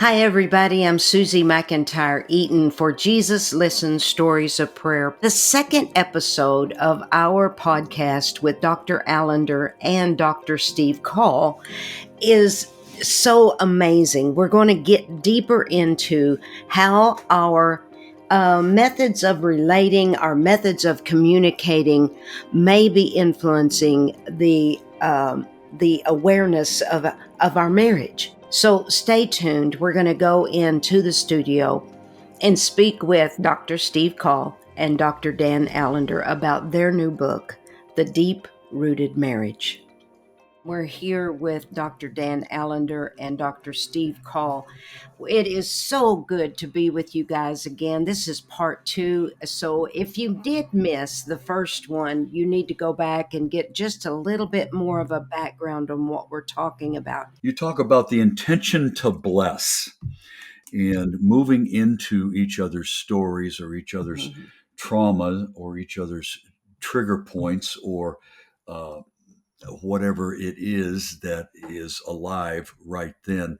Hi, everybody. I'm Susie McIntyre Eaton for Jesus Listens Stories of Prayer, the second episode of our podcast with Dr. Allender and Dr. Steve Call is so amazing. We're going to get deeper into how our methods of relating, our methods of communicating may be influencing the awareness of our marriage. So stay tuned. We're going to go into the studio and speak with Dr. Steve Call and Dr. Dan Allender about their new book, The Deep-Rooted Marriage. We're here with Dr. Dan Allender and Dr. Steve Call. It is so good to be with you guys again. This is part 2. So if you did miss the first one, you need to go back and get just a little bit more of a background on what we're talking about. You talk about the intention to bless and moving into each other's stories or each other's trauma or each other's trigger points or whatever it is that is alive right then,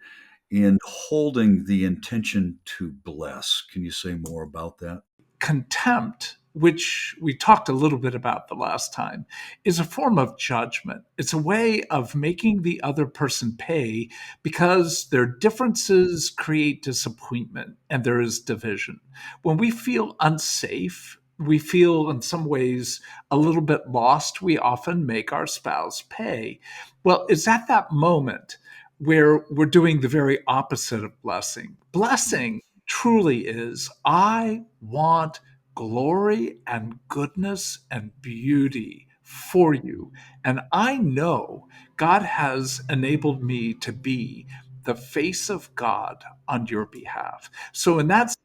in holding the intention to bless. Can you say more about that? Contempt, which we talked a little bit about the last time, is a form of judgment. It's a way of making the other person pay because their differences create disappointment and there is division. When we feel unsafe, we feel in some ways a little bit lost, we often make our spouse pay. Well, it's at that moment where we're doing the very opposite of blessing. Blessing truly is, I want glory and goodness and beauty for you. And I know God has enabled me to be the face of God on your behalf. So in that sense,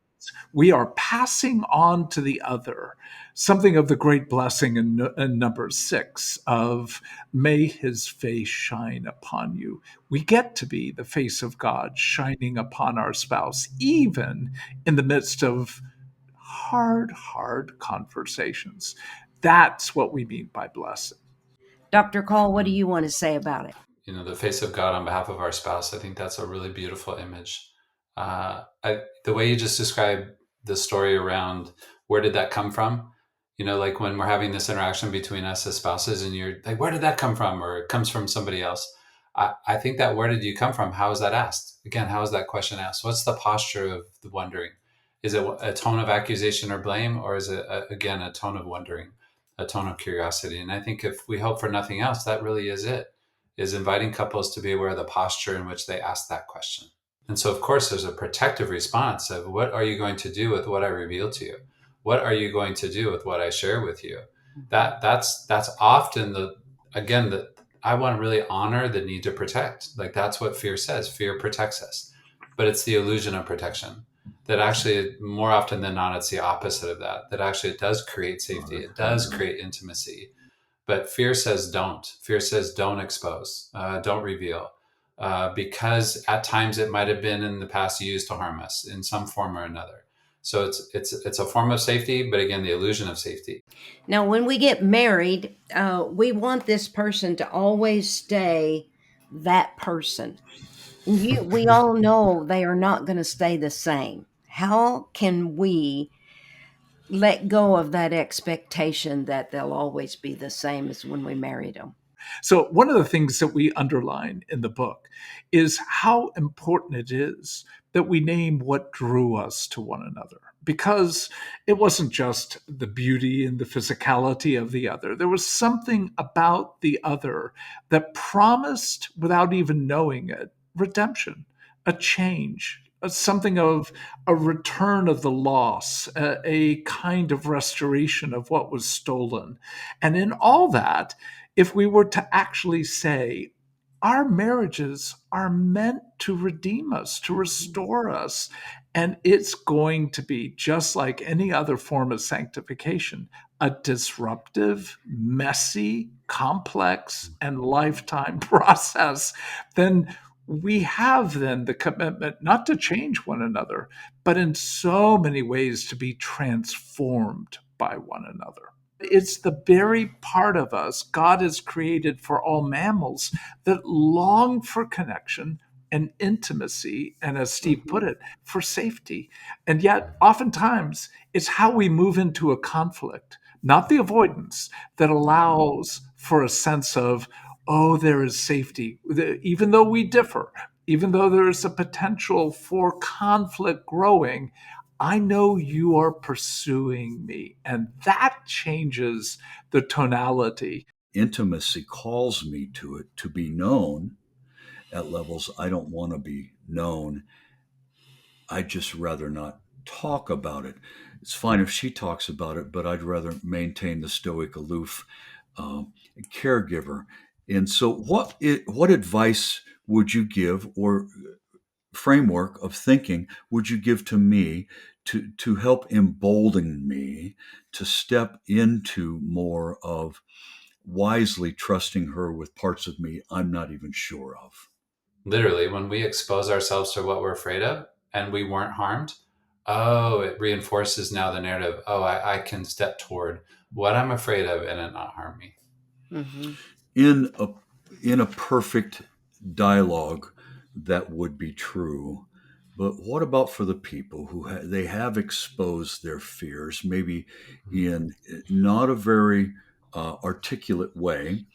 we are passing on to the other something of the great blessing in number 6 of may his face shine upon you. We get to be the face of God shining upon our spouse, even in the midst of hard conversations. That's what we mean by blessing. Dr. Call, what do you want to say about it? The face of God on behalf of our spouse. I think that's a really beautiful image. The way you just described the story around where did that come from? Like when we're having this interaction between us as spouses and you're like, where did that come from? Or it comes from somebody else. I think that where did you come from? How is that asked? Again, how is that question asked? What's the posture of the wondering? Is it a tone of accusation or blame? Or is it, again, a tone of wondering, a tone of curiosity? And I think if we hope for nothing else, that really is it. Is inviting couples to be aware of the posture in which they ask that question. And so, of course, there's a protective response of what are you going to do with what I reveal to you? What are you going to do with what I share with you? That's often I want to really honor the need to protect. Like that's what fear says. Fear protects us, but it's the illusion of protection that actually more often than not, it's the opposite of that. That actually it does create safety. It does create intimacy. But fear says don't. Fear says don't expose, don't reveal, because at times it might have been in the past used to harm us in some form or another. So it's a form of safety, but again, the illusion of safety. Now, when we get married, we want this person to always stay that person. We all know they are not going to stay the same. How can we let go of that expectation that they'll always be the same as when we married them? So one of the things that we underline in the book is how important it is that we name what drew us to one another. Because it wasn't just the beauty and the physicality of the other. There was something about the other that promised, without even knowing it, redemption, a change, something of a return of the loss, a kind of restoration of what was stolen. And in all that, if we were to actually say, our marriages are meant to redeem us, to restore us, and it's going to be just like any other form of sanctification, a disruptive, messy, complex, and lifetime process, then we have then the commitment not to change one another, but in so many ways to be transformed by one another. It's the very part of us God has created for all mammals that long for connection, and intimacy, and as Steve put it, for safety. And yet, oftentimes, it's how we move into a conflict, not the avoidance, that allows for a sense of, oh, there is safety. Even though we differ, even though there is a potential for conflict growing, I know you are pursuing me. And that changes the tonality. Intimacy calls me to it, to be known at levels I don't want to be known. I'd just rather not talk about it. It's fine if she talks about it, but I'd rather maintain the stoic, aloof caregiver. And so, what advice would you give, or framework of thinking would you give to me to help embolden me to step into more of wisely trusting her with parts of me I'm not even sure of? Literally, when we expose ourselves to what we're afraid of and we weren't harmed, oh, it reinforces now the narrative. Oh, I can step toward what I'm afraid of and it not harm me. Mm-hmm. In a perfect dialogue, that would be true. But what about for the people who they have exposed their fears, maybe in not a very articulate way,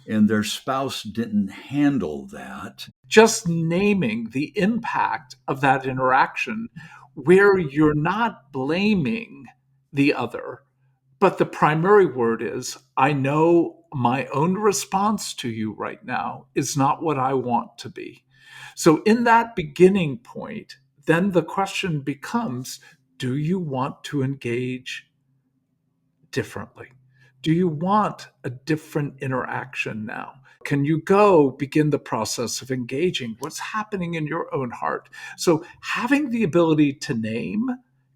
and their spouse didn't handle that? Just naming the impact of that interaction where you're not blaming the other, but the primary word is, I know my own response to you right now is not what I want to be. So, in that beginning point, then the question becomes, do you want to engage differently? Do you want a different interaction now? Can you go begin the process of engaging what's happening in your own heart? So, having the ability to name,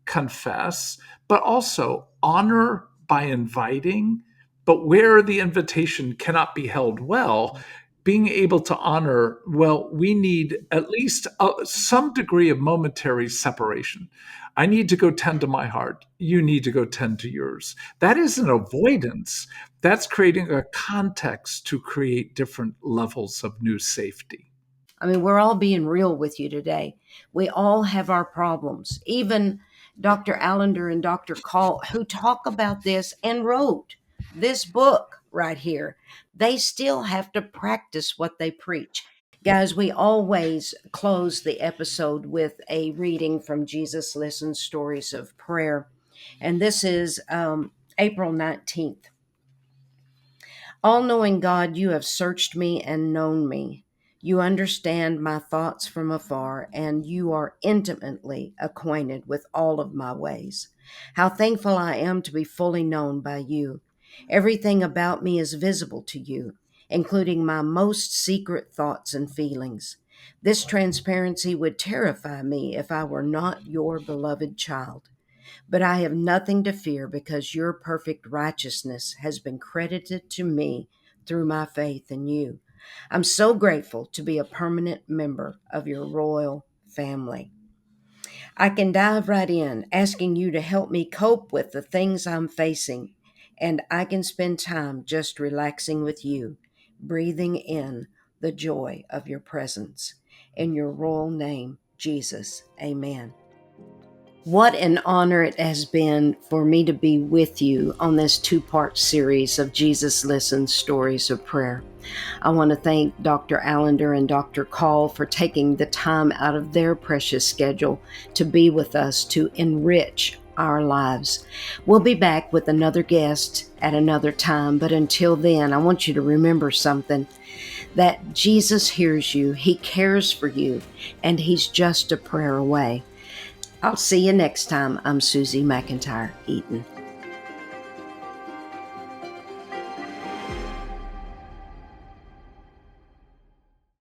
confess, but also honor by inviting, but where the invitation cannot be held well, being able to honor, well, we need at least some degree of momentary separation. I need to go tend to my heart. You need to go tend to yours. That isn't avoidance. That's creating a context to create different levels of new safety. I mean, we're all being real with you today. We all have our problems. Even Dr. Allender and Dr. Call, who talk about this and wrote this book right here, they still have to practice what they preach. Guys, we always close the episode with a reading from Jesus Listens Stories of Prayer. And this is April 19th. All-knowing God, you have searched me and known me. You understand my thoughts from afar, and you are intimately acquainted with all of my ways. How thankful I am to be fully known by you. Everything about me is visible to you, including my most secret thoughts and feelings. This transparency would terrify me if I were not your beloved child. But I have nothing to fear because your perfect righteousness has been credited to me through my faith in you. I'm so grateful to be a permanent member of your royal family. I can dive right in, asking you to help me cope with the things I'm facing, and I can spend time just relaxing with you, breathing in the joy of your presence. In your royal name, Jesus, amen. What an honor it has been for me to be with you on this two-part series of Jesus Listens Stories of Prayer. I want to thank Dr. Allender and Dr. Call for taking the time out of their precious schedule to be with us to enrich our lives. We'll be back with another guest at another time, but until then, I want you to remember something, that Jesus hears you, He cares for you, and He's just a prayer away. I'll see you next time. I'm Susie McIntyre Eaton.